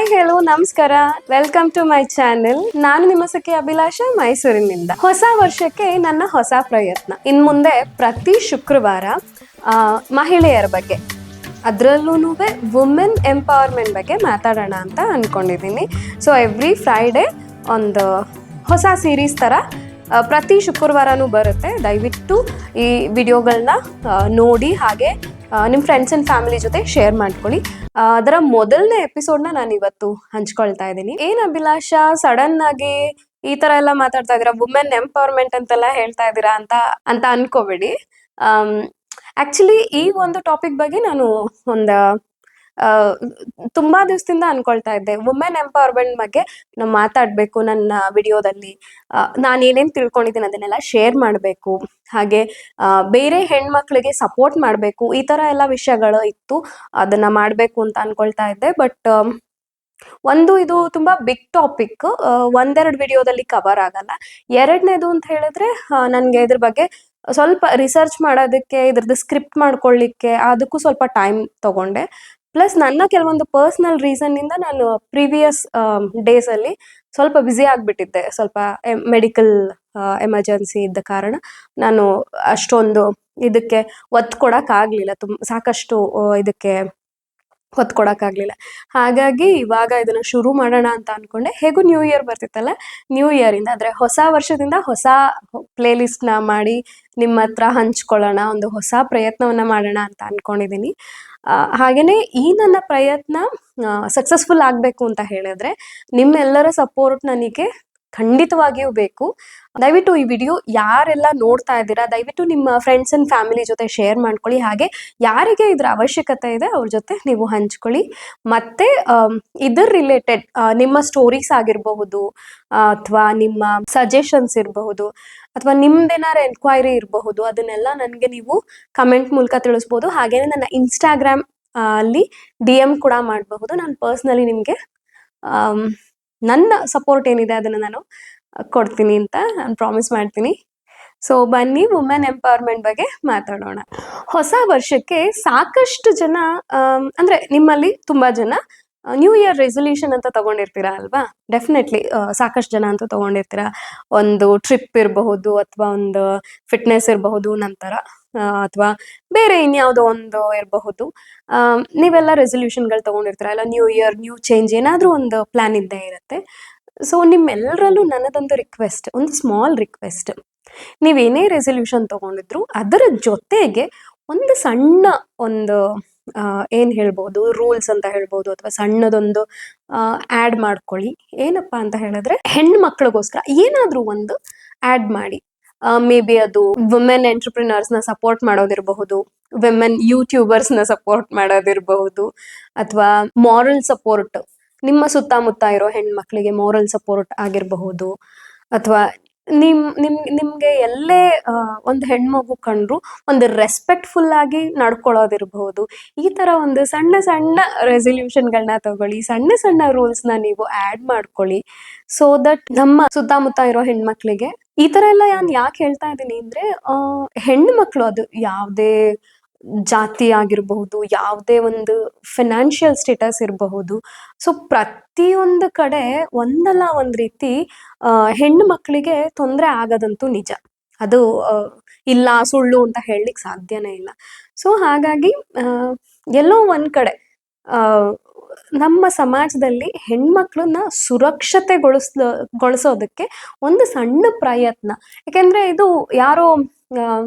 Hi hello ನಮಸ್ಕಾರ, welcome to my channel. ನಾನು ನಿಮ್ಮ ಸಖಿ ಅಭಿಲಾಷ, ಮೈಸೂರಿನಿಂದ. ಹೊಸ ವರ್ಷಕ್ಕೆ ನನ್ನ ಹೊಸ ಪ್ರಯತ್ನ. ಇನ್ ಮುಂದೆ ಪ್ರತಿ ಶುಕ್ರವಾರ ಮಹಿಳೆಯರ ಬಗ್ಗೆ, ಅದರಲ್ಲೂ ವುಮೆನ್ ಎಂಪವರ್ಮೆಂಟ್ ಬಗ್ಗೆ ಮಾತಾಡೋಣ ಅಂತ ಅನ್ಕೊಂಡಿದ್ದೀನಿ. ಸೊ ಎವ್ರಿ ಫ್ರೈಡೇ ಒಂದು ಹೊಸ ಸೀರೀಸ್ ಥರ ಪ್ರತಿ ಶುಕ್ರವಾರನೂ ಬರುತ್ತೆ. ದಯವಿಟ್ಟು ಈ ವಿಡಿಯೋಗಳನ್ನ ನೋಡಿ, ಹಾಗೆ ನಿಮ್ಮ ಫ್ರೆಂಡ್ಸ್ ಆ್ಯಂಡ್ ಫ್ಯಾಮಿಲಿ ಜೊತೆ ಶೇರ್ ಮಾಡ್ಕೊಳ್ಳಿ. ಅದರ ಮೊದಲನೇ ಎಪಿಸೋಡ್ನ ನಾನು ಇವತ್ತು ಹಂಚ್ಕೊಳ್ತಾ ಇದ್ದೀನಿ. ಏನು ಅಭಿಲಾಷ ಸಡನ್ ಆಗಿ ಈ ಥರ ಎಲ್ಲ ಮಾತಾಡ್ತಾ ಇದ್ದೀರಾ, ವುಮೆನ್ ಎಂಪವರ್ಮೆಂಟ್ ಅಂತೆಲ್ಲ ಹೇಳ್ತಾ ಇದ್ದೀರಾ ಅಂತ ಅನ್ಕೋಬೇಡಿ. ಆ್ಯಕ್ಚುಲಿ ಈ ಒಂದು ಟಾಪಿಕ್ ಬಗ್ಗೆ ನಾನು ಒಂದು ತುಂಬಾ ದಿವಸದಿಂದ ಅನ್ಕೊಳ್ತಾ ಇದ್ದೆ. ವುಮೆನ್ ಎಂಪವರ್ಮೆಂಟ್ ಬಗ್ಗೆ ನಾವು ಮಾತಾಡಬೇಕು, ನನ್ನ ವಿಡಿಯೋದಲ್ಲಿ ನಾನು ಏನೇನು ತಿಳ್ಕೊಂಡಿದ್ದೀನಿ ಅದನ್ನೆಲ್ಲ ಶೇರ್ ಮಾಡಬೇಕು, ಹಾಗೆ ಬೇರೆ ಹೆಣ್ಮಕ್ಳಿಗೆ ಸಪೋರ್ಟ್ ಮಾಡಬೇಕು, ಈ ಥರ ಎಲ್ಲ ವಿಷಯಗಳು ಇತ್ತು. ಅದನ್ನ ಮಾಡಬೇಕು ಅಂತ ಅನ್ಕೊಳ್ತಾ ಇದ್ದೆ. ಬಟ್ ಇದು ತುಂಬಾ ಬಿಗ್ ಟಾಪಿಕ್, ಒಂದೆರಡು ವಿಡಿಯೋದಲ್ಲಿ ಕವರ್ ಆಗಲ್ಲ. ಎರಡನೇದು ಅಂತ ಹೇಳಿದ್ರೆ, ನನಗೆ ಇದ್ರ ಬಗ್ಗೆ ಸ್ವಲ್ಪ ರಿಸರ್ಚ್ ಮಾಡೋದಕ್ಕೆ, ಇದ್ರದ್ದು ಸ್ಕ್ರಿಪ್ಟ್ ಮಾಡ್ಕೊಳ್ಳಿಕ್ಕೆ ಅದಕ್ಕೂ ಸ್ವಲ್ಪ ಟೈಮ್ ತಗೊಂಡೆ. ಪ್ಲಸ್ ನನ್ನ ಕೆಲವೊಂದು ಪರ್ಸ್ನಲ್ ರೀಸನ್ನಿಂದ ನಾನು ಪ್ರೀವಿಯಸ್ ಡೇಸಲ್ಲಿ ಸ್ವಲ್ಪ ಬ್ಯುಸಿ ಆಗಿಬಿಟ್ಟಿದ್ದೆ. ಸ್ವಲ್ಪ ಮೆಡಿಕಲ್ ಎಮರ್ಜೆನ್ಸಿ ಇದ್ದ ಕಾರಣ ನಾನು ಅಷ್ಟೊಂದು ಇದಕ್ಕೆ ಒತ್ತು ಕೊಡೋಕ್ಕಾಗಲಿಲ್ಲ. ಸಾಕಷ್ಟು ಇದಕ್ಕೆ ಹೊತ್ತು ಕೊಡೋಕ್ಕಾಗಲಿಲ್ಲ. ಹಾಗಾಗಿ ಇವಾಗ ಇದನ್ನು ಶುರು ಮಾಡೋಣ ಅಂತ ಅಂದ್ಕೊಂಡೆ. ಹೇಗೂ ನ್ಯೂ ಇಯರ್ ಬರ್ತಿತ್ತಲ್ಲ, ನ್ಯೂ ಇಯರಿಂದ ಅಂದರೆ ಹೊಸ ವರ್ಷದಿಂದ ಹೊಸ ಪ್ಲೇ ಲಿಸ್ಟ್ನ ಮಾಡಿ ನಿಮ್ಮ ಹತ್ರ ಹಂಚ್ಕೊಳ್ಳೋಣ, ಒಂದು ಹೊಸ ಪ್ರಯತ್ನವನ್ನು ಮಾಡೋಣ ಅಂತ ಅಂದ್ಕೊಂಡಿದ್ದೀನಿ. ಹಾಗೆಯೇ ಈ ನನ್ನ ಪ್ರಯತ್ನ ಸಕ್ಸಸ್ಫುಲ್ ಆಗಬೇಕು ಅಂತ ಹೇಳಿದ್ರೆ ನಿಮ್ಮೆಲ್ಲರ ಸಪೋರ್ಟ್ ನನಗೆ ಖಂಡಿತವಾಗಿಯೂ ಬೇಕು. ದಯವಿಟ್ಟು ಈ ವಿಡಿಯೋ ಯಾರೆಲ್ಲ ನೋಡ್ತಾ ಇದ್ದೀರಾ, ದಯವಿಟ್ಟು ನಿಮ್ಮ ಫ್ರೆಂಡ್ಸ್ ಆ್ಯಂಡ್ ಫ್ಯಾಮಿಲಿ ಜೊತೆ ಶೇರ್ ಮಾಡ್ಕೊಳ್ಳಿ. ಹಾಗೆ ಯಾರಿಗೆ ಇದರ ಅವಶ್ಯಕತೆ ಇದೆ ಅವ್ರ ಜೊತೆ ನೀವು ಹಂಚ್ಕೊಳ್ಳಿ. ಮತ್ತು ಇದರ ರಿಲೇಟೆಡ್ ನಿಮ್ಮ ಸ್ಟೋರೀಸ್ ಆಗಿರಬಹುದು, ಅಥವಾ ನಿಮ್ಮ ಸಜೆಷನ್ಸ್ ಇರಬಹುದು, ಅಥವಾ ನಿಮ್ದೇನಾರು ಎನ್ಕ್ವೈರಿ ಇರಬಹುದು, ಅದನ್ನೆಲ್ಲ ನನಗೆ ನೀವು ಕಮೆಂಟ್ ಮೂಲಕ ತಿಳಿಸ್ಬೋದು. ಹಾಗೆಯೇ ನನ್ನ ಇನ್ಸ್ಟಾಗ್ರಾಮ್ ಅಲ್ಲಿ DM ಕೂಡ ಮಾಡಬಹುದು. ನಾನು ಪರ್ಸ್ನಲಿ ನಿಮಗೆ ನನ್ನ ಸಪೋರ್ಟ್ ಏನಿದೆ ಅದನ್ನು ನಾನು ಕೊಡ್ತೀನಿ ಅಂತ ನಾನು ಪ್ರಾಮಿಸ್ ಮಾಡ್ತೀನಿ. ಸೊ ಬನ್ನಿ ವುಮೆನ್ ಎಂಪವರ್ಮೆಂಟ್ ಬಗ್ಗೆ ಮಾತಾಡೋಣ. ಹೊಸ ವರ್ಷಕ್ಕೆ ಸಾಕಷ್ಟು ಜನ ಅಂದರೆ ನಿಮ್ಮಲ್ಲಿ ತುಂಬ ಜನ ನ್ಯೂ ಇಯರ್ ರೆಸೊಲ್ಯೂಷನ್ ಅಂತ ತಗೊಂಡಿರ್ತೀರಾ ಅಲ್ವಾ? ಡೆಫಿನೆಟ್ಲಿ ಸಾಕಷ್ಟು ಜನ ಅಂತ ತಗೊಂಡಿರ್ತೀರಾ. ಒಂದು ಟ್ರಿಪ್ ಇರಬಹುದು, ಅಥವಾ ಒಂದು ಫಿಟ್ನೆಸ್ ಇರಬಹುದು, ನಂತರ ಅಥವಾ ಬೇರೆ ಇನ್ಯಾವುದೋ ಒಂದು ಇರಬಹುದು. ನೀವೆಲ್ಲ ರೆಸೊಲ್ಯೂಷನ್ಗಳು ತಗೊಂಡಿರ್ತೀರ ಅಲ್ಲ, ನ್ಯೂ ಇಯರ್ ನ್ಯೂ ಚೇಂಜ್, ಏನಾದರೂ ಒಂದು ಪ್ಲ್ಯಾನ್ ಇದ್ದೇ ಇರುತ್ತೆ. ಸೊ ನಿಮ್ಮೆಲ್ಲರಲ್ಲೂ ನನ್ನದೊಂದು ರಿಕ್ವೆಸ್ಟ್, ಒಂದು ಸ್ಮಾಲ್ ರಿಕ್ವೆಸ್ಟ್. ನೀವೇನೇ ರೆಸೊಲ್ಯೂಷನ್ ತಗೊಂಡಿದ್ರು ಅದರ ಜೊತೆಗೆ ಒಂದು ಸಣ್ಣ ಒಂದು ಏನು ಹೇಳ್ಬೋದು, ರೂಲ್ಸ್ ಅಂತ ಹೇಳ್ಬೋದು, ಅಥವಾ ಸಣ್ಣದೊಂದು ಆ್ಯಡ್ ಮಾಡ್ಕೊಳ್ಳಿ. ಏನಪ್ಪ ಅಂತ ಹೇಳಿದ್ರೆ, ಹೆಣ್ಣು ಮಕ್ಕಳಿಗೋಸ್ಕರ ಏನಾದರೂ ಒಂದು ಆ್ಯಡ್ ಮಾಡಿ. ಮೇ ಬಿ ಅದು ವುಮೆನ್ ಎಂಟರ್ಪ್ರಿನರ್ಸ್ನ ಸಪೋರ್ಟ್ ಮಾಡೋದಿರಬಹುದು, ವುಮೆನ್ ಯೂಟ್ಯೂಬರ್ಸ್ನ ಸಪೋರ್ಟ್ ಮಾಡೋದಿರಬಹುದು, ಅಥವಾ ಮಾರಲ್ ಸಪೋರ್ಟ್, ನಿಮ್ಮ ಸುತ್ತಮುತ್ತ ಇರೋ ಹೆಣ್ಮಕ್ಳಿಗೆ ಮಾರಲ್ ಸಪೋರ್ಟ್ ಆಗಿರಬಹುದು, ಅಥವಾ ನಿಮಗೆ ಎಲ್ಲೇ ಒಂದು ಹೆಣ್ಮಗು ಕಂಡ್ರು ಒಂದು ರೆಸ್ಪೆಕ್ಟ್ಫುಲ್ ಆಗಿ ನಡ್ಕೊಳ್ಳೋದಿರಬಹುದು. ಈ ಥರ ಒಂದು ಸಣ್ಣ ಸಣ್ಣ ರೆಸೊಲ್ಯೂಷನ್ಗಳನ್ನ ತಗೊಳ್ಳಿ, ಸಣ್ಣ ಸಣ್ಣ ರೂಲ್ಸ್ನ ನೀವು ಆ್ಯಡ್ ಮಾಡ್ಕೊಳ್ಳಿ. ಸೊ ದಟ್ ನಮ್ಮ ಸುತ್ತಮುತ್ತ ಇರೋ ಹೆಣ್ಮಕ್ಳಿಗೆ ಈ ಥರ ಎಲ್ಲ ನಾನು ಯಾಕೆ ಹೇಳ್ತಾ ಇದ್ದೀನಿ ಅಂದರೆ, ಹೆಣ್ಣು ಮಕ್ಕಳು ಅದು ಯಾವುದೇ ಜಾತಿ ಆಗಿರಬಹುದು, ಯಾವುದೇ ಒಂದು ಫಿನಾನ್ಷಿಯಲ್ ಸ್ಟೇಟಸ್ ಇರಬಹುದು. ಸೊ ಪ್ರತಿಯೊಂದು ಕಡೆ ಒಂದಲ್ಲ ಒಂದು ರೀತಿ ಹೆಣ್ಣು ಮಕ್ಕಳಿಗೆ ತೊಂದರೆ ಆಗೋದಂತೂ ನಿಜ. ಅದು ಇಲ್ಲ, ಸುಳ್ಳು ಅಂತ ಹೇಳಲಿಕ್ಕೆ ಸಾಧ್ಯನೇ ಇಲ್ಲ. ಸೊ ಹಾಗಾಗಿ ಎಲ್ಲೋ ಒಂದು ಕಡೆ ನಮ್ಮ ಸಮಾಜದಲ್ಲಿ ಹೆಣ್ಮಕ್ಳನ್ನ ಸುರಕ್ಷತೆಗೊಳಿಸೋದಕ್ಕೆ ಒಂದು ಸಣ್ಣ ಪ್ರಯತ್ನ. ಯಾಕೆಂದರೆ ಇದು ಯಾರೋ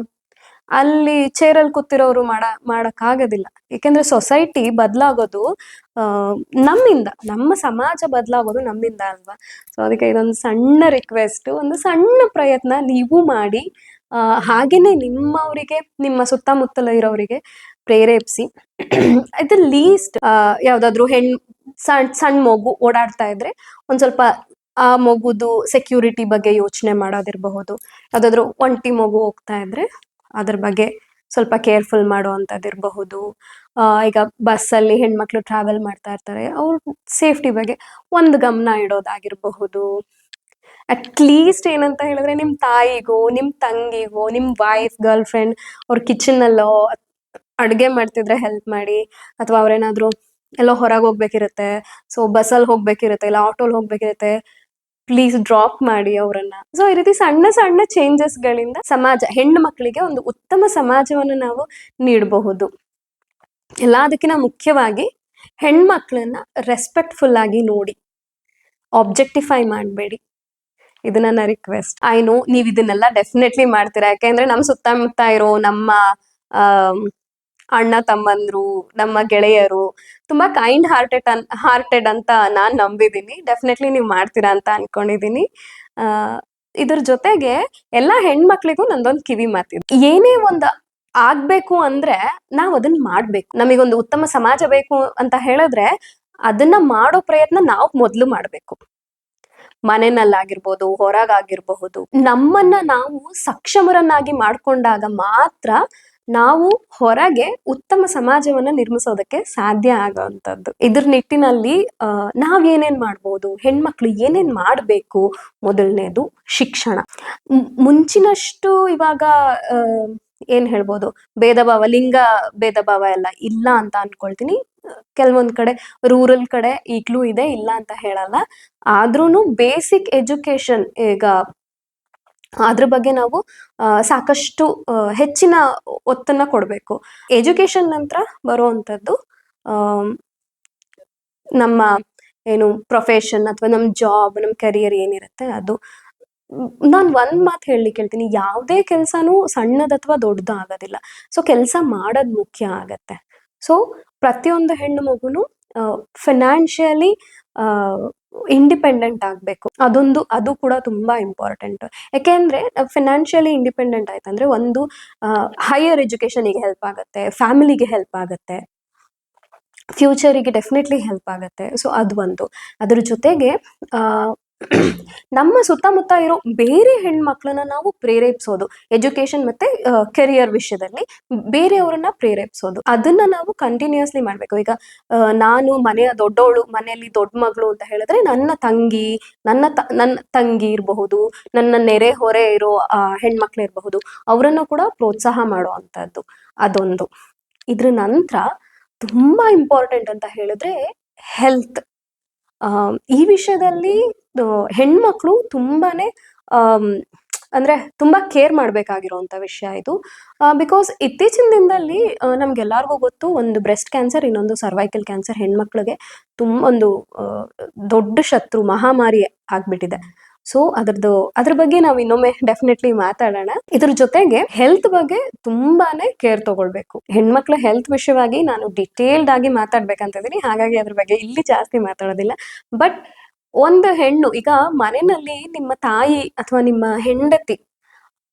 ಅಲ್ಲಿ ಚೇರಲ್ಲಿ ಕೂತಿರೋರು ಮಾಡೋಕ್ಕಾಗೋದಿಲ್ಲ. ಏಕೆಂದರೆ ಸೊಸೈಟಿ ಬದಲಾಗೋದು ನಮ್ಮಿಂದ, ನಮ್ಮ ಸಮಾಜ ಬದಲಾಗೋದು ನಮ್ಮಿಂದ ಅಲ್ವಾ? ಸೊ ಅದಕ್ಕೆ ಇದೊಂದು ಸಣ್ಣ ರಿಕ್ವೆಸ್ಟು, ಒಂದು ಸಣ್ಣ ಪ್ರಯತ್ನ ನೀವು ಮಾಡಿ. ಹಾಗೆಯೇ ನಿಮ್ಮವರಿಗೆ, ನಿಮ್ಮ ಸುತ್ತಮುತ್ತಲ ಇರೋರಿಗೆ ಪ್ರೇರೇಪಿಸಿ. ಇದು ಲೀಸ್ಟ್ ಯಾವುದಾದ್ರೂ ಸಣ್ಣ ಮಗು ಓಡಾಡ್ತಾ ಇದ್ರೆ ಒಂದು ಸ್ವಲ್ಪ ಆ ಮಗುದು ಸೆಕ್ಯೂರಿಟಿ ಬಗ್ಗೆ ಯೋಚನೆ ಮಾಡೋದಿರಬಹುದು. ಯಾವುದಾದ್ರೂ ಒಂಟಿ ಮಗು ಹೋಗ್ತಾ ಇದ್ರೆ ಅದ್ರ ಬಗ್ಗೆ ಸ್ವಲ್ಪ ಕೇರ್ಫುಲ್ ಮಾಡೋ ಅಂಥದ್ದಿರಬಹುದು. ಈಗ ಬಸ್ಸಲ್ಲಿ ಹೆಣ್ಮಕ್ಳು ಟ್ರಾವೆಲ್ ಮಾಡ್ತಾ ಇರ್ತಾರೆ, ಅವ್ರ ಸೇಫ್ಟಿ ಬಗ್ಗೆ ಒಂದು ಗಮನ ಇಡೋದಾಗಿರಬಹುದು. ಅಟ್ಲೀಸ್ಟ್ ಏನಂತ ಹೇಳಿದ್ರೆ, ನಿಮ್ಮ ತಾಯಿಗೋ, ನಿಮ್ಮ ತಂಗಿಗೋ, ನಿಮ್ಮ ವೈಫ್, ಗರ್ಲ್ ಫ್ರೆಂಡ್ ಅವ್ರ ಕಿಚನ್ನಲ್ಲೋ ಅಡುಗೆ ಮಾಡ್ತಿದ್ರೆ ಹೆಲ್ಪ್ ಮಾಡಿ, ಅಥವಾ ಅವ್ರೇನಾದರೂ ಎಲ್ಲೋ ಹೊರಗೆ ಹೋಗ್ಬೇಕಿರುತ್ತೆ, ಸೊ ಬಸ್ಸಲ್ಲಿ ಹೋಗ್ಬೇಕಿರುತ್ತೆ, ಇಲ್ಲ ಆಟೋಲ್ ಹೋಗ್ಬೇಕಿರುತ್ತೆ, ಪ್ಲೀಸ್ ಡ್ರಾಪ್ ಮಾಡಿ ಅವರನ್ನ. ಸೊ ಈ ರೀತಿ ಸಣ್ಣ ಸಣ್ಣ ಚೇಂಜಸ್ ಗಳಿಂದ ಸಮಾಜ, ಹೆಣ್ಣು ಮಕ್ಕಳಿಗೆ ಒಂದು ಉತ್ತಮ ಸಮಾಜವನ್ನು ನಾವು ನೀಡಬಹುದು. ಎಲ್ಲದಕ್ಕಿಂತ ಮುಖ್ಯವಾಗಿ ಹೆಣ್ಮಕ್ಳನ್ನ ರೆಸ್ಪೆಕ್ಟ್ಫುಲ್ ಆಗಿ ನೋಡಿ, ಆಬ್ಜೆಕ್ಟಿಫೈ ಮಾಡಬೇಡಿ. ಇದು ನನ್ನ ರಿಕ್ವೆಸ್ಟ್. ಐ ನೋ ನೀವು ಇದನ್ನೆಲ್ಲ ಡೆಫಿನೆಟ್ಲಿ ಮಾಡ್ತೀರಾ, ಯಾಕೆಂದ್ರೆ ನಮ್ಮ ಸುತ್ತಮುತ್ತ ಇರೋ ನಮ್ಮ ಅಣ್ಣ ತಮ್ಮಂದ್ರು, ನಮ್ಮ ಗೆಳೆಯರು ತುಂಬಾ ಕೈಂಡ್ ಹಾರ್ಟೆಡ್ ಅಂತ ನಾನ್ ನಂಬಿದೀನಿ. ಡೆಫಿನೆಟ್ಲಿ ನೀವು ಮಾಡ್ತೀರಾ ಅಂತ ಅನ್ಕೊಂಡಿದೀನಿ. ಇದ್ರ ಜೊತೆಗೆ ಎಲ್ಲಾ ಹೆಣ್ಮಕ್ಳಿಗೂ ನಂದೊಂದು ಕಿವಿ ಮಾತಿದೆ, ಏನೇ ಒಂದು ಆಗ್ಬೇಕು ಅಂದ್ರೆ ನಾವ್ ಅದನ್ನ ಮಾಡ್ಬೇಕು. ನಮಗೊಂದು ಉತ್ತಮ ಸಮಾಜ ಬೇಕು ಅಂತ ಹೇಳಿದ್ರೆ ಅದನ್ನ ಮಾಡೋ ಪ್ರಯತ್ನ ನಾವು ಮೊದ್ಲು ಮಾಡ್ಬೇಕು. ಮನೆಯಲ್ಲಾಗಿರ್ಬೋದು, ಹೊರಗಾಗಿರ್ಬಹುದು, ನಮ್ಮನ್ನ ನಾವು ಸಕ್ಷಮರನ್ನಾಗಿ ಮಾಡ್ಕೊಂಡಾಗ ಮಾತ್ರ ನಾವು ಹೊರಗೆ ಉತ್ತಮ ಸಮಾಜವನ್ನ ನಿರ್ಮಿಸೋದಕ್ಕೆ ಸಾಧ್ಯ ಆಗೋವಂಥದ್ದು. ಇದ್ರ ನಿಟ್ಟಿನಲ್ಲಿ ನಾವ್ ಏನೇನ್ ಮಾಡ್ಬೋದು, ಹೆಣ್ಮಕ್ಳು ಏನೇನ್ ಮಾಡ್ಬೇಕು? ಮೊದಲನೇದು ಶಿಕ್ಷಣ. ಮುಂಚಿನಷ್ಟು ಇವಾಗ ಏನ್ ಹೇಳ್ಬೋದು, ಭೇದ ಭಾವ, ಲಿಂಗ ಭೇದ ಭಾವ ಎಲ್ಲ ಇಲ್ಲ ಅಂತ ಅನ್ಕೊಳ್ತೀನಿ. ಕೆಲವೊಂದ್ ಕಡೆ ರೂರಲ್ ಕಡೆ ಈಗ್ಲೂ ಇದೆ, ಇಲ್ಲ ಅಂತ ಹೇಳಲ್ಲ. ಆದ್ರೂನು ಬೇಸಿಕ್ ಎಜುಕೇಶನ್ ಈಗ ಅದ್ರ ಬಗ್ಗೆ ನಾವು ಸಾಕಷ್ಟು ಹೆಚ್ಚಿನ ಒತ್ತನ್ನ ಕೊಡ್ಬೇಕು. ಎಜುಕೇಶನ್ ನಂತರ ಬರುವಂತದ್ದು ನಮ್ಮ ಏನು ಪ್ರೊಫೆಷನ್ ಅಥವಾ ನಮ್ ಜಾಬ್, ನಮ್ ಕರಿಯರ್ ಏನಿರುತ್ತೆ ಅದು. ನಾನ್ ಒಂದ್ ಮಾತು ಹೇಳಲಿಕ್ಕೆ ಹೇಳ್ತೀನಿ, ಯಾವುದೇ ಕೆಲ್ಸನೂ ಸಣ್ಣದ್ ಅಥವಾ ದೊಡ್ಡದು ಆಗೋದಿಲ್ಲ. ಸೊ ಕೆಲಸ ಮಾಡೋದ್ ಮುಖ್ಯ ಆಗತ್ತೆ. ಸೊ ಪ್ರತಿಯೊಂದು ಹೆಣ್ಣು ಮಗುನು ಫಿನಾನ್ಷಿಯಲಿ ಇಂಡಿಪೆಂಡೆಂಟ್ ಆಗ್ಬೇಕು. ಅದು ಕೂಡ ತುಂಬಾ ಇಂಪಾರ್ಟೆಂಟ್. ಯಾಕೆಂದ್ರೆ ಫಿನಾನ್ಷಿಯಲಿ ಇಂಡಿಪೆಂಡೆಂಟ್ ಆಯ್ತಂದ್ರೆ ಒಂದು ಹೈಯರ್ ಎಜುಕೇಶನ್ಗೆ ಹೆಲ್ಪ್ ಆಗತ್ತೆ, ಫ್ಯಾಮಿಲಿಗೆ ಹೆಲ್ಪ್ ಆಗತ್ತೆ, ಫ್ಯೂಚರಿಗೆ ಡೆಫಿನೆಟ್ಲಿ ಹೆಲ್ಪ್ ಆಗತ್ತೆ. ಸೊ ಅದು ಒಂದು. ಅದ್ರ ಜೊತೆಗೆ ನಮ್ಮ ಸುತ್ತಮುತ್ತ ಇರೋ ಬೇರೆ ಹೆಣ್ಮಕ್ಳನ್ನ ನಾವು ಪ್ರೇರೇಪಿಸೋದು, ಎಜುಕೇಶನ್ ಮತ್ತೆ ಕೆರಿಯರ್ ವಿಷಯದಲ್ಲಿ ಬೇರೆಯವರನ್ನ ಪ್ರೇರೇಪಿಸೋದು, ಅದನ್ನ ನಾವು ಕಂಟಿನ್ಯೂಸ್ಲಿ ಮಾಡ್ಬೇಕು. ಈಗ ನಾನು ಮನೆಯ ದೊಡ್ಡವಳು, ಮನೆಯಲ್ಲಿ ದೊಡ್ಡ ಮಗಳು ಅಂತ ಹೇಳಿದ್ರೆ ನನ್ನ ತಂಗಿ ಇರಬಹುದು, ನನ್ನ ನೆರೆ ಹೊರೆ ಇರೋ ಹೆಣ್ಮಕ್ಳು ಇರಬಹುದು, ಅವರನ್ನು ಕೂಡ ಪ್ರೋತ್ಸಾಹ ಮಾಡುವಂತದ್ದು ಅದೊಂದು. ಇದ್ರ ನಂತರ ತುಂಬಾ ಇಂಪಾರ್ಟೆಂಟ್ ಅಂತ ಹೇಳಿದ್ರೆ ಹೆಲ್ತ್. ಈ ವಿಷಯದಲ್ಲಿ ಹೆಣ್ಮಕ್ಳು ತುಂಬಾನೇ ಅಂದ್ರೆ ತುಂಬಾ ಕೇರ್ ಮಾಡ್ಬೇಕಾಗಿರುವಂತ ವಿಷಯ ಇದು. ಬಿಕಾಸ್ ಇತ್ತೀಚಿನ ದಿನದಲ್ಲಿ ನಮ್ಗೆಲ್ಲಾರ್ಗೂ ಗೊತ್ತು, ಒಂದು ಬ್ರೆಸ್ಟ್ ಕ್ಯಾನ್ಸರ್, ಇನ್ನೊಂದು ಸರ್ವೈಕಲ್ ಕ್ಯಾನ್ಸರ್ ಹೆಣ್ಮಕ್ಳಿಗೆ ತುಂಬ ಒಂದು ದೊಡ್ಡ ಶತ್ರು, ಮಹಾಮಾರಿ ಆಗ್ಬಿಟ್ಟಿದೆ. ಸೊ ಅದ್ರ ಬಗ್ಗೆ ನಾವು ಇನ್ನೊಮ್ಮೆ ಡೆಫಿನೆಟ್ಲಿ ಮಾತಾಡೋಣ. ಇದ್ರ ಜೊತೆಗೆ ಹೆಲ್ತ್ ಬಗ್ಗೆ ತುಂಬಾನೇ ಕೇರ್ ತಗೊಳ್ಬೇಕು. ಹೆಣ್ಮಕ್ಳ ಹೆಲ್ತ್ ವಿಷಯವಾಗಿ ನಾನು ಡಿಟೇಲ್ಡ್ ಆಗಿ ಮಾತಾಡ್ಬೇಕಂತ ಇದೀನಿ, ಹಾಗಾಗಿ ಅದ್ರ ಬಗ್ಗೆ ಇಲ್ಲಿ ಜಾಸ್ತಿ ಮಾತಾಡೋದಿಲ್ಲ. ಬಟ್ ಒಂದು ಹೆಣ್ಣು ಈಗ ಮನೆಯಲ್ಲಿ ನಿಮ್ಮ ತಾಯಿ ಅಥವಾ ನಿಮ್ಮ ಹೆಂಡತಿ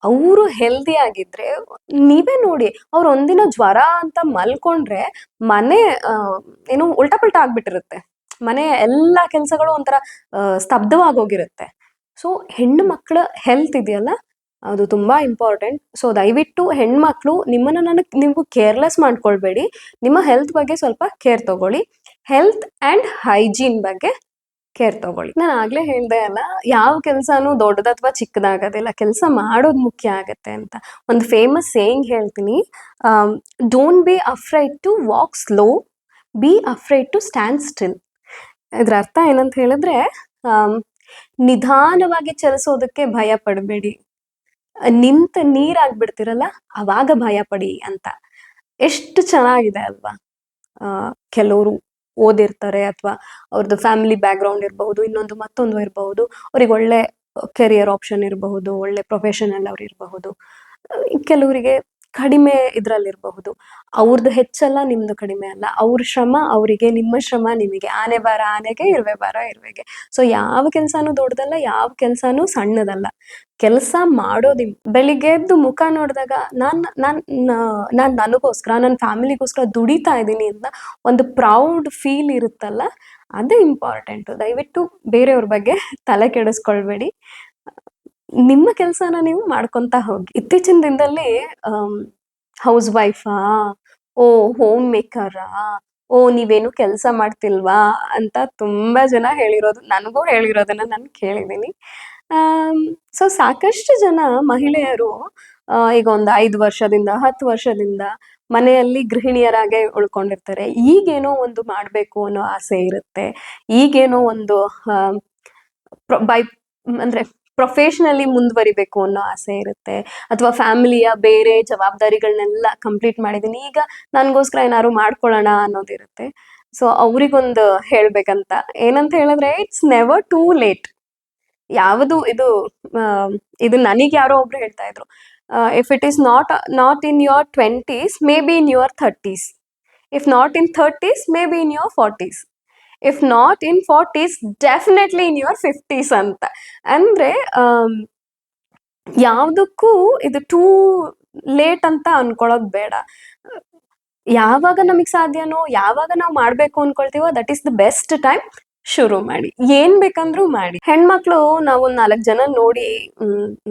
ಅವರು ಹೆಲ್ದಿ ಆಗಿದ್ರೆ, ನೀವೇ ನೋಡಿ, ಅವ್ರು ಒಂದಿನ ಜ್ವರ ಅಂತ ಮಲ್ಕೊಂಡ್ರೆ ಮನೆ ಏನು ಉಲ್ಟಾ ಪಲ್ಟಾ ಆಗ್ಬಿಟ್ಟಿರುತ್ತೆ. ಮನೆ ಎಲ್ಲಾ ಕೆಲ್ಸಗಳು ಒಂಥರ ಸ್ತಬ್ಧವಾಗೋಗಿರುತ್ತೆ. ಸೊ ಹೆಣ್ಣು ಮಕ್ಕಳ ಹೆಲ್ತ್ ಇದೆಯಲ್ಲ, ಅದು ತುಂಬಾ ಇಂಪಾರ್ಟೆಂಟ್. ಸೊ ದಯವಿಟ್ಟು ಹೆಣ್ಮಕ್ಳು ನೀವು ಕೇರ್ಲೆಸ್ ಮಾಡ್ಕೊಳ್ಬೇಡಿ. ನಿಮ್ಮ ಹೆಲ್ತ್ ಬಗ್ಗೆ ಸ್ವಲ್ಪ ಕೇರ್ ತಗೊಳ್ಳಿ. ಹೆಲ್ತ್ ಅಂಡ್ ಹೈಜೀನ್ ಬಗ್ಗೆ ಕೇರ್ ತಗೊಳ್ಳಿ. ನಾನು ಆಗ್ಲೇ ಹೇಳ್ದೆ ಅಲ್ಲ, ಯಾವ ಕೆಲ್ಸಾನು ದೊಡ್ಡದ ಅಥವಾ ಚಿಕ್ಕದಾಗೋದಿಲ್ಲ, ಕೆಲಸ ಮಾಡೋದು ಮುಖ್ಯ ಆಗತ್ತೆ ಅಂತ. ಒಂದು ಫೇಮಸ್ ಸೇಯಿಂಗ್ ಹೇಳ್ತೀನಿ, don't be afraid to walk slow, be afraid to stand still. ಇದ್ರ ಅರ್ಥ ಏನಂತ ಹೇಳಿದ್ರೆ, ನಿಧಾನವಾಗಿ ಚಲಿಸೋದಕ್ಕೆ ಭಯ ಪಡಬೇಡಿ, ನಿಂತ ನೀರಾಗ್ಬಿಡ್ತಿರಲ್ಲ ಅವಾಗ ಭಯ ಪಡಿ ಅಂತ. ಎಷ್ಟು ಚೆನ್ನಾಗಿದೆ ಅಲ್ವಾ? ಕೆಲವರು ಓದಿರ್ತಾರೆ ಅಥವಾ ಅವ್ರದ್ದು ಫ್ಯಾಮಿಲಿ ಬ್ಯಾಕ್ ಗ್ರೌಂಡ್ ಇರಬಹುದು, ಇನ್ನೊಂದು ಮತ್ತೊಂದು ಇರಬಹುದು, ಅವ್ರಿಗೆ ಒಳ್ಳೆ ಕೆರಿಯರ್ ಆಪ್ಷನ್ ಇರಬಹುದು, ಒಳ್ಳೆ ಪ್ರೊಫೆಷನಲ್ ಅವ್ರು ಇರಬಹುದು. ಕೆಲವರಿಗೆ ಕಡಿಮೆ ಇದ್ರಲ್ಲಿರಬಹುದು. ಅವ್ರದ್ದು ಹೆಚ್ಚಲ್ಲ, ನಿಮ್ದು ಕಡಿಮೆ ಅಲ್ಲ. ಅವ್ರ ಶ್ರಮ ಅವರಿಗೆ, ನಿಮ್ಮ ಶ್ರಮ ನಿಮಗೆ. ಆನೆ ಬಾರ ಆನೆಗೆ, ಇರುವೆ ಬಾರ ಇರುವೆಗೆ. ಸೊ ಯಾವ ಕೆಲ್ಸಾನು ದೊಡ್ಡದಲ್ಲ, ಯಾವ ಕೆಲ್ಸಾನು ಸಣ್ಣದಲ್ಲ. ಕೆಲಸ ಮಾಡೋದು. ಬೆಳಿಗ್ಗೆ ಎದ್ದು ಮುಖ ನೋಡಿದಾಗ ನಾನ್ ನನಗೋಸ್ಕರ, ನನ್ನ ಫ್ಯಾಮಿಲಿಗೋಸ್ಕರ ದುಡಿತಾ ಇದ್ದೀನಿ ಅಂತ ಒಂದು ಪ್ರೌಡ್ ಫೀಲ್ ಇರುತ್ತಲ್ಲ, ಅದೇ ಇಂಪಾರ್ಟೆಂಟ್. ದಯವಿಟ್ಟು ಬೇರೆಯವ್ರ ಬಗ್ಗೆ ತಲೆ ಕೆಡಿಸ್ಕೊಳ್ಬೇಡಿ, ನಿಮ್ಮ ಕೆಲಸನ ನೀವು ಮಾಡ್ಕೊಂತ ಹೋಗಿ. ಇತ್ತೀಚಿನ ದಿನದಲ್ಲಿ ಹೌಸ್ ವೈಫಾ, ಓ ಹೋಮ್ ಮೇಕರಾ, ಓ ನೀವೇನು ಕೆಲಸ ಮಾಡ್ತಿಲ್ವಾ ಅಂತ ತುಂಬಾ ಜನ ಹೇಳಿರೋದು, ನನಗೂ ಹೇಳಿರೋದನ್ನ ನಾನು ಕೇಳಿದ್ದೀನಿ. ಸೊ ಸಾಕಷ್ಟು ಜನ ಮಹಿಳೆಯರು ಈಗ ಒಂದು 5 ವರ್ಷದಿಂದ 10 ವರ್ಷದಿಂದ ಮನೆಯಲ್ಲಿ ಗೃಹಿಣಿಯರಾಗೆ ಉಳ್ಕೊಂಡಿರ್ತಾರೆ. ಈಗೇನೋ ಒಂದು ಮಾಡಬೇಕು ಅನ್ನೋ ಆಸೆ ಇರುತ್ತೆ, ಈಗೇನೋ ಒಂದು ಬೈ ಅಂದ್ರೆ ಪ್ರೊಫೆಷನಲಿ ಮುಂದುವರಿಬೇಕು ಅನ್ನೋ ಆಸೆ ಇರುತ್ತೆ, ಅಥವಾ ಫ್ಯಾಮಿಲಿಯ ಬೇರೆ ಜವಾಬ್ದಾರಿಗಳನ್ನೆಲ್ಲ ಕಂಪ್ಲೀಟ್ ಮಾಡಿದೀನಿ, ಈಗ ನನಗೋಸ್ಕರ ಏನಾದ್ರು ಮಾಡ್ಕೊಳ್ಳೋಣ ಅನ್ನೋದಿರುತ್ತೆ. ಸೊ ಅವ್ರಿಗೊಂದು ಹೇಳ್ಬೇಕಂತ ಏನಂತ ಹೇಳಿದ್ರೆ, ಇಟ್ಸ್ ನೆವರ್ ಟೂ ಲೇಟ್. ಯಾವುದು ಇದು ನನಗೆ ಯಾರೋ ಒಬ್ರು ಹೇಳ್ತಾ ಇದ್ರು, if it is not in your 20s, may be in your 30s. If not in 30s, may be in your 40s. If not in 40s, definitely in your 50s ಅಂತ. ಅಂದ್ರೆ ಯಾವುದಕ್ಕೂ ಇದು ಟೂ ಲೇಟ್ ಅಂತ ಅನ್ಕೊಳ್ಳೋದು ಬೇಡ. ಯಾವಾಗ ನಮಗ್ ಸಾಧ್ಯನೋ, ಯಾವಾಗ ನಾವು ಮಾಡ್ಬೇಕು ಅನ್ಕೊಳ್ತೀವೋ, that is the best time. ಶುರು ಮಾಡಿ, ಏನ್ ಬೇಕಂದ್ರೂ ಮಾಡಿ. ಹೆಣ್ಮಕ್ಳು ನಾವು ಒಂದ್ 4 ಜನ ನೋಡಿ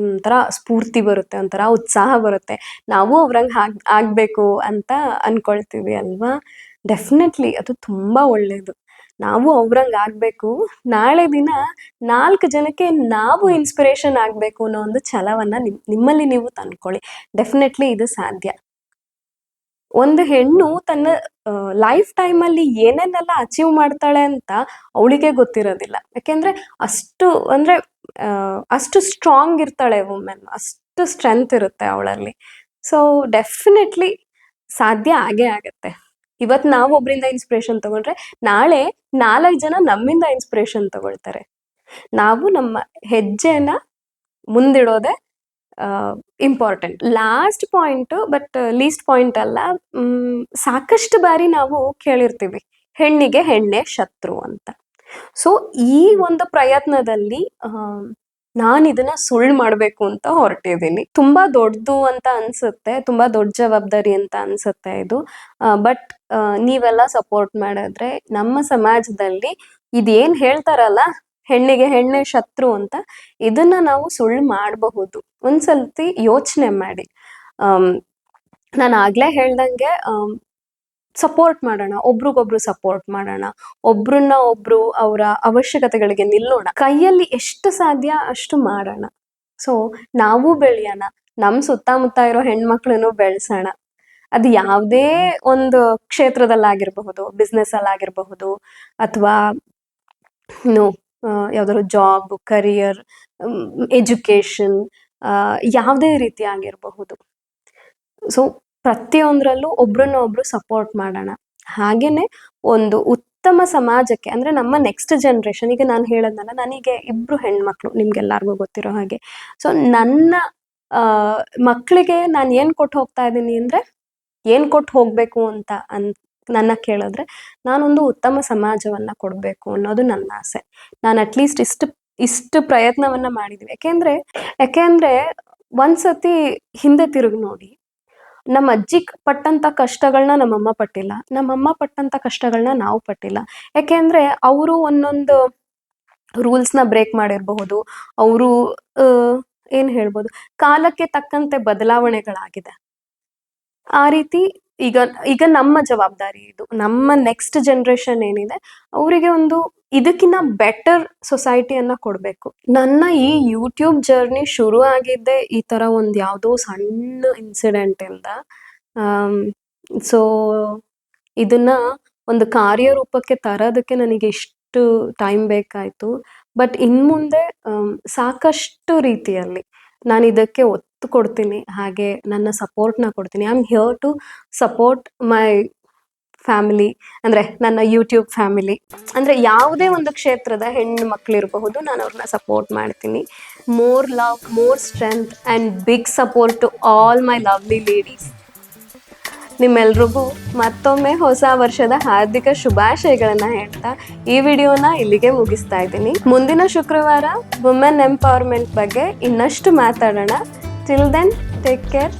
ಒಂಥರ ಸ್ಫೂರ್ತಿ ಬರುತ್ತೆ, ಒಂಥರ ಉತ್ಸಾಹ ಬರುತ್ತೆ, ನಾವು ಅವ್ರಂಗ್ ಆಗ್ಬೇಕು ಅಂತ ಅನ್ಕೊಳ್ತೀವಿ ಅಲ್ವಾ. ಡೆಫಿನೆಟ್ಲಿ ಅದು ತುಂಬಾ ಒಳ್ಳೇದು. ನಾವು ಅವ್ರಂಗ್ ಆಗ್ಬೇಕು, ನಾಳೆ ದಿನ 4 ಜನಕ್ಕೆ ನಾವು ಇನ್ಸ್ಪಿರೇಷನ್ ಆಗ್ಬೇಕು ಅನ್ನೋ ಒಂದು ಛಲವನ್ನ ನಿಮ್ಮಲ್ಲಿ ನೀವು ತಂದ್ಕೊಳ್ಳಿ. ಡೆಫಿನೆಟ್ಲಿ ಇದು ಸಾಧ್ಯ. ಒಂದು ಹೆಣ್ಣು ತನ್ನ ಲೈಫ್ ಟೈಮಲ್ಲಿ ಏನೇನೆಲ್ಲ ಅಚೀವ್ ಮಾಡ್ತಾಳೆ ಅಂತ ಅವಳಿಗೆ ಗೊತ್ತಿರೋದಿಲ್ಲ. ಯಾಕೆಂದ್ರೆ ಅಷ್ಟು ಸ್ಟ್ರಾಂಗ್ ಇರ್ತಾಳೆ ವುಮೆನ್, ಅಷ್ಟು ಸ್ಟ್ರೆಂತ್ ಇರುತ್ತೆ ಅವಳಲ್ಲಿ. ಸೊ ಡೆಫಿನೆಟ್ಲಿ ಸಾಧ್ಯ ಆಗೇ ಆಗತ್ತೆ. ಇವತ್ತು ನಾವು ಒಬ್ರಿಂದ ಇನ್ಸ್ಪಿರೇಷನ್ ತಗೊಂಡ್ರೆ, ನಾಳೆ 4 ಜನ ನಮ್ಮಿಂದ ಇನ್ಸ್ಪಿರೇಷನ್ ತಗೊಳ್ತಾರೆ. ನಾವು ನಮ್ಮ ಹೆಜ್ಜೆನ ಮುಂದಿಡೋದೆ important. Last point, but least point ಅಲ್ಲ, ಸಾಕಷ್ಟು ಬಾರಿ ನಾವು ಕೇಳಿರ್ತೀವಿ, ಹೆಣ್ಣಿಗೆ ಹೆಣ್ಣೆ ಶತ್ರು ಅಂತ. ಸೊ ಈ ಒಂದು ಪ್ರಯತ್ನದಲ್ಲಿ ನಾನು ಇದನ್ನ ಸುಳ್ಳು ಮಾಡಬೇಕು ಅಂತ ಹೊರಟಿದ್ದೀನಿ. ತುಂಬಾ ದೊಡ್ಡದು ಅಂತ ಅನ್ಸುತ್ತೆ, ತುಂಬಾ ದೊಡ್ಡ ಜವಾಬ್ದಾರಿ ಅಂತ ಅನ್ಸುತ್ತೆ ಇದು. ಬಟ್ ನೀವೆಲ್ಲ ಸಪೋರ್ಟ್ ಮಾಡಿದ್ರೆ ನಮ್ಮ ಸಮಾಜದಲ್ಲಿ ಇದೇನ್ ಹೇಳ್ತಾರಲ್ಲ, ಹೆಣ್ಣಿಗೆ ಹೆಣ್ಣೆ ಶತ್ರು ಅಂತ, ಇದನ್ನ ನಾವು ಸುಳ್ಳು ಮಾಡಬಹುದು. ಒಂದ್ಸಲ್ತಿ ಯೋಚನೆ ಮಾಡಿ. ನಾನು ಆಗ್ಲೇ ಹೇಳ್ದಂಗೆ ಸಪೋರ್ಟ್ ಮಾಡೋಣ, ಒಬ್ರಿಗೊಬ್ರು ಸಪೋರ್ಟ್ ಮಾಡೋಣ, ಒಬ್ರನ್ನ ಒಬ್ರು ಅವರ ಅವಶ್ಯಕತೆಗಳಿಗೆ ನಿಲ್ಲೋಣ, ಕೈಯಲ್ಲಿ ಎಷ್ಟು ಸಾಧ್ಯ ಅಷ್ಟು ಮಾಡೋಣ. ಸೊ ನಾವು ಬೆಳೆಯೋಣ, ನಮ್ ಸುತ್ತಮುತ್ತ ಇರೋ ಹೆಣ್ಮಕ್ಳನ್ನು ಬೆಳೆಸೋಣ. ಅದು ಯಾವುದೇ ಒಂದು ಕ್ಷೇತ್ರದಲ್ಲಾಗಿರಬಹುದು, ಬಿಸ್ನೆಸ್ ಅಲ್ಲಾಗಿರಬಹುದು, ಅಥವಾ ಯಾವ್ದಾದ್ರು ಜಾಬ್, ಕರಿಯರ್, ಎಜುಕೇಶನ್, ಯಾವುದೇ ರೀತಿ ಆಗಿರಬಹುದು. ಸೊ ಪ್ರತಿಯೊಂದರಲ್ಲೂ ಒಬ್ರನ್ನ ಒಬ್ರು ಸಪೋರ್ಟ್ ಮಾಡೋಣ. ಹಾಗೇನೆ ಒಂದು ಉತ್ತಮ ಸಮಾಜಕ್ಕೆ, ಅಂದ್ರೆ ನಮ್ಮ ನೆಕ್ಸ್ಟ್ ಜನರೇಷನ್, ಈಗ ನಾನು ಹೇಳದ್ನಲ್ಲ, ನನಗೆ 2 ಹೆಣ್ಮಕ್ಳು, ನಿಮ್ಗೆಲ್ಲಾರ್ಗೂ ಗೊತ್ತಿರೋ ಹಾಗೆ. ಸೊ ನನ್ನ ಮಕ್ಕಳಿಗೆ ನಾನು ಏನ್ ಕೊಟ್ಟು ಹೋಗ್ತಾ ಇದ್ದೀನಿ ಅಂದ್ರೆ, ಏನ್ ಕೊಟ್ಟು ಹೋಗ್ಬೇಕು ಅಂತ ನನ್ನ ಕೇಳಿದ್ರೆ, ನಾನೊಂದು ಉತ್ತಮ ಸಮಾಜವನ್ನ ಕೊಡ್ಬೇಕು ಅನ್ನೋದು ನನ್ನ ಆಸೆ. ನಾನು ಅಟ್ಲೀಸ್ಟ್ ಇಷ್ಟು ಪ್ರಯತ್ನವನ್ನ ಮಾಡಿದೀವಿ. ಯಾಕೆಂದ್ರೆ ಒಂದ್ಸತಿ ಹಿಂದೆ ತಿರುಗಿ ನೋಡಿ, ನಮ್ಮ ಅಜ್ಜಿ ಪಟ್ಟಂತ ಕಷ್ಟಗಳನ್ನ ನಮ್ಮಮ್ಮ ಪಟ್ಟಿಲ್ಲ, ನಮ್ಮಮ್ಮ ಪಟ್ಟಂತ ಕಷ್ಟಗಳನ್ನ ನಾವು ಪಟ್ಟಿಲ್ಲ. ಯಾಕೆಂದ್ರೆ ಅವರು ಒಂದೊಂದು ರೂಲ್ಸ್ನ ಬ್ರೇಕ್ ಮಾಡಿರಬಹುದು, ಅವರು ಏನ್ ಹೇಳ್ಬೋದು, ಕಾಲಕ್ಕೆ ತಕ್ಕಂತೆ ಬದಲಾವಣೆಗಳಾಗಿದೆ. ಆ ರೀತಿ ಈಗ ನಮ್ಮ ಜವಾಬ್ದಾರಿ ಇದು. ನಮ್ಮ ನೆಕ್ಸ್ಟ್ ಜನರೇಷನ್ ಏನಿದೆ, ಅವರಿಗೆ ಒಂದು ಇದಕ್ಕಿಂತ ಬೆಟರ್ ಸೊಸೈಟಿಯನ್ನ ಕೊಡ್ಬೇಕು. ನನ್ನ ಈ ಯೂಟ್ಯೂಬ್ ಜರ್ನಿ ಶುರು ಆಗಿದ್ದೆ ಈ ತರ ಒಂದು ಯಾವುದೋ ಸಣ್ಣ ಇನ್ಸಿಡೆಂಟ್ ಇಂದ. ಸೊ ಇದನ್ನ ಒಂದು ಕಾರ್ಯರೂಪಕ್ಕೆ ತರೋದಕ್ಕೆ ನನಗೆ ಎಷ್ಟು ಟೈಮ್ ಬೇಕಾಯ್ತು. ಬಟ್ ಇನ್ಮುಂದೆ ಸಾಕಷ್ಟು ರೀತಿಯಲ್ಲಿ ನಾನು ಇದಕ್ಕೆ ಒತ್ತು ಕೊಡ್ತೀನಿ, ಹಾಗೆ ನನ್ನ ಸಪೋರ್ಟ್ನ ಕೊಡ್ತೀನಿ. I am here to support my family, ಅಂದ್ರೆ ನನ್ನ ಯೂಟ್ಯೂಬ್ ಫ್ಯಾಮಿಲಿ. ಅಂದ್ರೆ ಯಾವುದೇ ಒಂದು ಕ್ಷೇತ್ರದ ಹೆಣ್ಣು ಮಕ್ಕಳಿರಬಹುದು, ನಾನು ಅವ್ರನ್ನ ಸಪೋರ್ಟ್ ಮಾಡ್ತೀನಿ. More love, more strength and big support to all my lovely ladies. ನಿಮ್ಮೆಲ್ರಿಗೂ ಮತ್ತೊಮ್ಮೆ ಹೊಸ ವರ್ಷದ ಹಾರ್ದಿಕ ಶುಭಾಶಯಗಳನ್ನ ಹೇಳ್ತಾ ಈ ವಿಡಿಯೋನ ಇಲ್ಲಿಗೆ ಮುಗಿಸ್ತಾ ಇದ್ದೀನಿ. ಮುಂದಿನ ಶುಕ್ರವಾರ ವುಮೆನ್ ಎಂಪವರ್ಮೆಂಟ್ ಬಗ್ಗೆ ಇನ್ನಷ್ಟು ಮಾತಾಡೋಣ. Till then, take care.